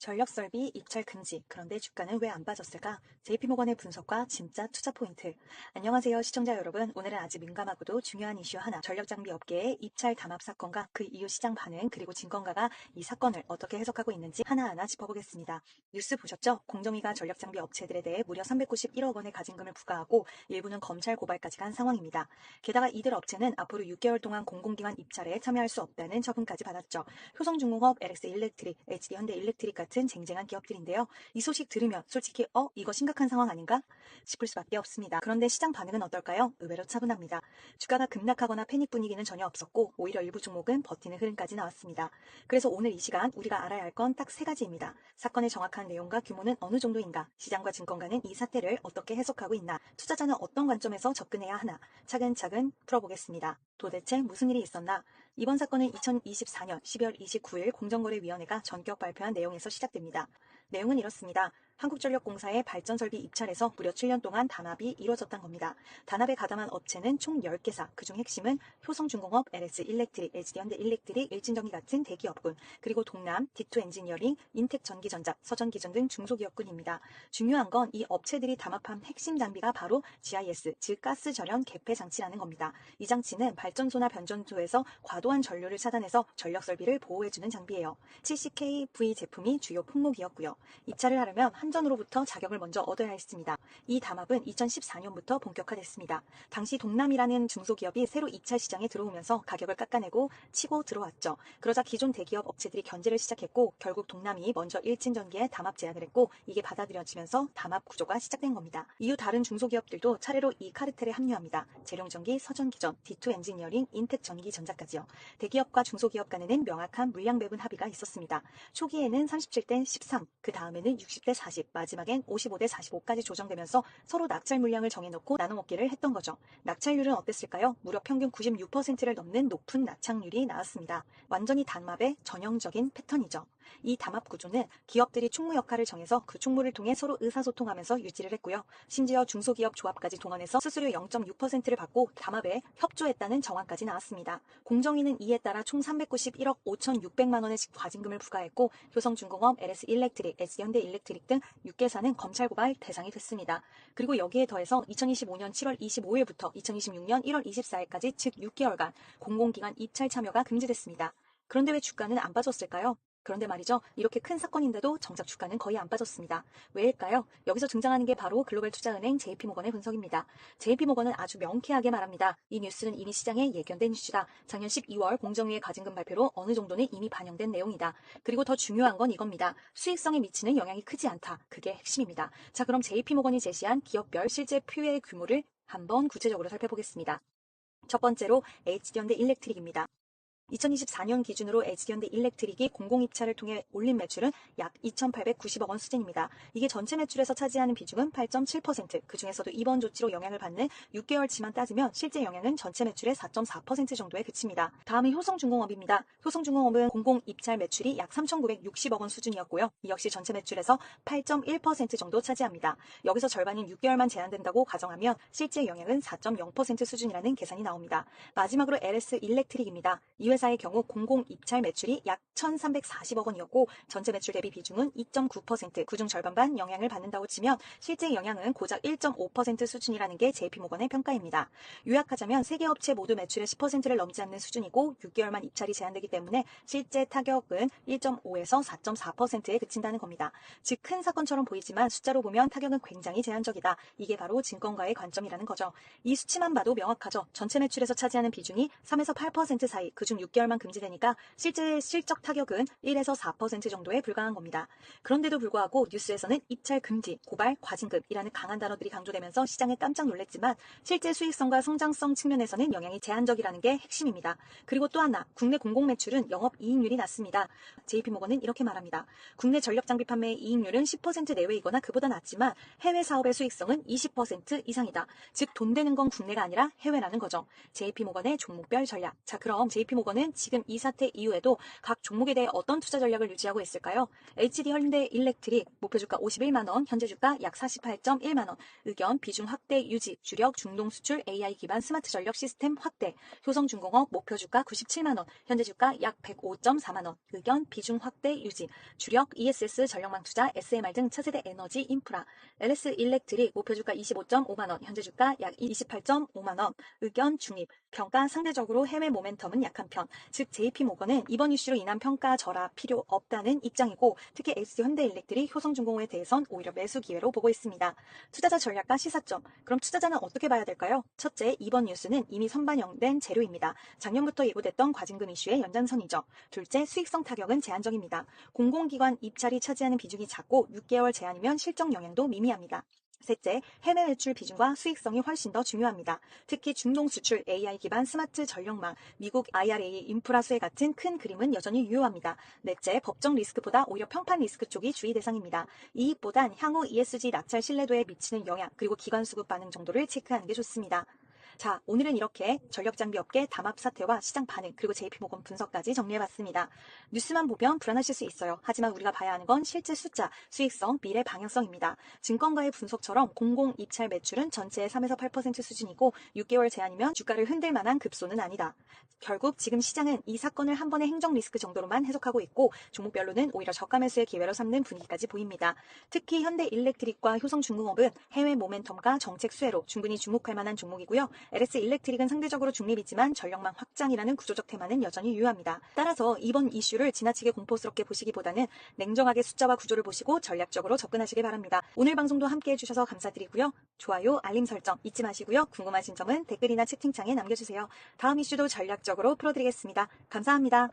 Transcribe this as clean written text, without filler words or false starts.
전력설비 입찰 금지. 그런데 주가는 왜 안 빠졌을까? JP모건의 분석과 진짜 투자 포인트. 안녕하세요, 시청자 여러분. 오늘은 아주 민감하고도 중요한 이슈 하나. 전력장비 업계의 입찰 담합 사건과 그 이후 시장 반응, 그리고 증권가가 이 사건을 어떻게 해석하고 있는지 하나하나 짚어보겠습니다. 뉴스 보셨죠? 공정위가 전력장비 업체들에 대해 무려 391억 원의 가징금을 부과하고 일부는 검찰 고발까지 간 상황입니다. 게다가 이들 업체는 앞으로 6개월 동안 공공기관 입찰에 참여할 수 없다는 처분까지 받았죠. 효성중공업, LX 일렉트릭, HD 현대일렉트릭 같은 쟁쟁한 기업들인데요. 이 소식 들으면 솔직히 이거 심각한 상황 아닌가? 싶을 수밖에 없습니다. 그런데 시장 반응은 어떨까요? 의외로 차분합니다. 주가가 급락하거나 패닉 분위기는 전혀 없었고 오히려 일부 종목은 버티는 흐름까지 나왔습니다. 그래서 오늘 이 시간 우리가 알아야 할 건 딱 세 가지입니다. 사건의 정확한 내용과 규모는 어느 정도인가? 시장과 증권가는 이 사태를 어떻게 해석하고 있나? 투자자는 어떤 관점에서 접근해야 하나? 차근차근 풀어보겠습니다. 도대체 무슨 일이 있었나? 이번 사건은 2024년 12월 29일 공정거래위원회가 전격 발표한 내용에서 시작됩니다. 내용은 이렇습니다. 한국전력공사의 발전설비 입찰에서 무려 7년 동안 단합이 이루어졌던 겁니다. 단합에 가담한 업체는 총 10개사, 그중 핵심은 효성중공업, LS 일렉트릭, HD현대일렉트릭, 일진전기 같은 대기업군, 그리고 동남, D2 엔지니어링, 인텍전기전자, 서전기전 등 중소기업군입니다. 중요한 건 이 업체들이 담합한 핵심 장비가 바로 GIS, 즉 가스 절연 개폐 장치라는 겁니다. 이 장치는 발전소나 변전소에서 과도한 전류를 차단해서 전력 설비를 보호해주는 장비예요. 70kV 제품이 주요 품목이었고요. 입찰을 하려면 한전으로부터 자격을 먼저 얻어야 했습니다. 이 담합은 2014년부터 본격화됐습니다. 당시 동남이라는 중소기업이 새로 입찰 시장에 들어오면서 가격을 깎아내고 치고 들어왔죠. 그러자 기존 대기업 업체들이 견제를 시작했고 결국 동남이 먼저 일진전기에 담합 제안을 했고 이게 받아들여지면서 담합 구조가 시작된 겁니다. 이후 다른 중소기업들도 차례로 이 카르텔에 합류합니다. 재룡전기, 서전기전, D2 엔지니어링, 인텍전기전자까지요. 대기업과 중소기업 간에는 명확한 물량 배분 합의가 있었습니다. 초기에는 37대 13, 그 다음에는 60대 40, 마지막엔 55대 45까지 조정되면서 서로 낙찰 물량을 정해놓고 나눠먹기를 했던 거죠. 낙찰률은 어땠을까요? 무려 평균 96%를 넘는 높은 낙찰률이 나왔습니다. 완전히 담합의 전형적인 패턴이죠. 이 담합 구조는 기업들이 총무 역할을 정해서 그 총무를 통해 서로 의사소통하면서 유지를 했고요. 심지어 중소기업 조합까지 동원해서 수수료 0.6%를 받고 담합에 협조했다는 정황까지 나왔습니다. 공정위는 이에 따라 총 391억 5,600만 원의 과징금을 부과했고 효성중공업, LS 일렉트릭, SH현대일렉트릭 등 6개사는 검찰 고발 대상이 됐습니다. 그리고 여기에 더해서 2025년 7월 25일부터 2026년 1월 24일까지 즉 6개월간 공공기관 입찰 참여가 금지됐습니다. 그런데 왜 주가는 안 빠졌을까요? 그런데 말이죠. 이렇게 큰 사건인데도 정작 주가는 거의 안 빠졌습니다. 왜일까요? 여기서 등장하는 게 바로 글로벌 투자은행 JP모건의 분석입니다. JP모건은 아주 명쾌하게 말합니다. 이 뉴스는 이미 시장에 예견된 이슈다. 작년 12월 공정위의 가징금 발표로 어느 정도는 이미 반영된 내용이다. 그리고 더 중요한 건 이겁니다. 수익성에 미치는 영향이 크지 않다. 그게 핵심입니다. 자, 그럼 JP모건이 제시한 기업별 실제 피해 규모를 한번 구체적으로 살펴보겠습니다. 첫 번째로 HD현대일렉트릭입니다. 2024년 기준으로 HD현대일렉트릭이 공공입찰을 통해 올린 매출은 약 2,890억 원 수준입니다. 이게 전체 매출에서 차지하는 비중은 8.7%, 그중에서도 이번 조치로 영향을 받는 6개월치만 따지면 실제 영향은 전체 매출의 4.4% 정도에 그칩니다. 다음은 효성중공업입니다. 효성중공업은 공공입찰 매출이 약 3,960억 원 수준이었고요. 이 역시 전체 매출에서 8.1% 정도 차지합니다. 여기서 절반인 6개월만 제한된다고 가정하면 실제 영향은 4.0% 수준이라는 계산이 나옵니다. 마지막으로 LS 일렉트릭입니다. 이 회사의 경우 공공 입찰 매출이 약 1,340억 원이었고 전체 매출 대비 비중은 2.9%, 그중 절반반 영향을 받는다고 치면 실제 영향은 고작 1.5% 수준이라는 게 JP모건의 평가입니다. 요약하자면 세개 업체 모두 매출의 10%를 넘지 않는 수준이고 6개월만 입찰이 제한되기 때문에 실제 타격은 1.5에서 4.4%에 그친다는 겁니다. 즉 큰 사건처럼 보이지만 숫자로 보면 타격은 굉장히 제한적이다. 이게 바로 증권가의 관점이라는 거죠. 이 수치만 봐도 명확하죠. 전체 매출에서 차지하는 비중이 3에서 8% 사이, 그중 6개월만 금지되니까 실제 실적 타격은 1에서 4% 정도에 불과한 겁니다. 그런데도 불구하고 뉴스에서는 입찰 금지, 고발, 과징금이라는 강한 단어들이 강조되면서 시장에 깜짝 놀랐지만 실제 수익성과 성장성 측면에서는 영향이 제한적이라는 게 핵심입니다. 그리고 또 하나, 국내 공공 매출은 영업이익률이 낮습니다. JP모건은 이렇게 말합니다. 국내 전력장비 판매의 이익률은 10% 내외이거나 그보다 낮지만 해외 사업의 수익성은 20% 이상이다. 즉 돈 되는 건 국내가 아니라 해외라는 거죠. JP모건의 종목별 전략. 자, 그럼 JP모건 JP모건은 지금 이 사태 이후에도 각 종목에 대해 어떤 투자 전략을 유지하고 있을까요? HD 현대 일렉트릭 목표주가 51만원, 현재 주가 약 48.1만원, 의견 비중 확대 유지, 주력 중동 수출 AI 기반 스마트 전력 시스템 확대, 효성중공업 목표주가 97만원, 현재 주가 약 105.4만원, 의견 비중 확대 유지, 주력 ESS 전력망 투자 SMR 등 차세대 에너지 인프라, LS 일렉트릭 목표주가 25.5만원, 현재 주가 약 28.5만원, 의견 중립, 평가 상대적으로 해외 모멘텀은 약한 편, 즉 JP모건은 이번 이슈로 인한 평가 절하 필요 없다는 입장이고 특히 SD 현대일렉트릭 효성중공업에 대해선 오히려 매수 기회로 보고 있습니다. 투자자 전략과 시사점, 그럼 투자자는 어떻게 봐야 될까요? 첫째, 이번 뉴스는 이미 선반영된 재료입니다. 작년부터 예고됐던 과징금 이슈의 연장선이죠. 둘째, 수익성 타격은 제한적입니다. 공공기관 입찰이 차지하는 비중이 작고 6개월 제한이면 실적 영향도 미미합니다. 셋째, 해외 매출 비중과 수익성이 훨씬 더 중요합니다. 특히 중동 수출, AI 기반 스마트 전력망, 미국 IRA 인프라 수혜 같은 큰 그림은 여전히 유효합니다. 넷째, 법정 리스크보다 오히려 평판 리스크 쪽이 주의 대상입니다. 이익보단 향후 ESG 낙찰 신뢰도에 미치는 영향, 그리고 기관 수급 반응 정도를 체크하는 게 좋습니다. 자, 오늘은 이렇게 전력장비업계 담합 사태와 시장 반응 그리고 JP모건 분석까지 정리해봤습니다. 뉴스만 보면 불안하실 수 있어요. 하지만 우리가 봐야 하는 건 실제 숫자, 수익성, 미래 방향성입니다. 증권가의 분석처럼 공공 입찰 매출은 전체의 3에서 8% 수준이고 6개월 제한이면 주가를 흔들 만한 급소는 아니다. 결국 지금 시장은 이 사건을 한 번의 행정 리스크 정도로만 해석하고 있고 종목별로는 오히려 저가 매수의 기회로 삼는 분위기까지 보입니다. 특히 현대일렉트릭과 효성중공업은 해외 모멘텀과 정책 수혜로 충분히 주목할 만한 종목이고요. LS 일렉트릭은 상대적으로 중립이지만 전력망 확장이라는 구조적 테마는 여전히 유효합니다. 따라서 이번 이슈를 지나치게 공포스럽게 보시기보다는 냉정하게 숫자와 구조를 보시고 전략적으로 접근하시길 바랍니다. 오늘 방송도 함께 해주셔서 감사드리고요. 좋아요, 알림 설정 잊지 마시고요. 궁금하신 점은 댓글이나 채팅창에 남겨주세요. 다음 이슈도 전략적으로 풀어드리겠습니다. 감사합니다.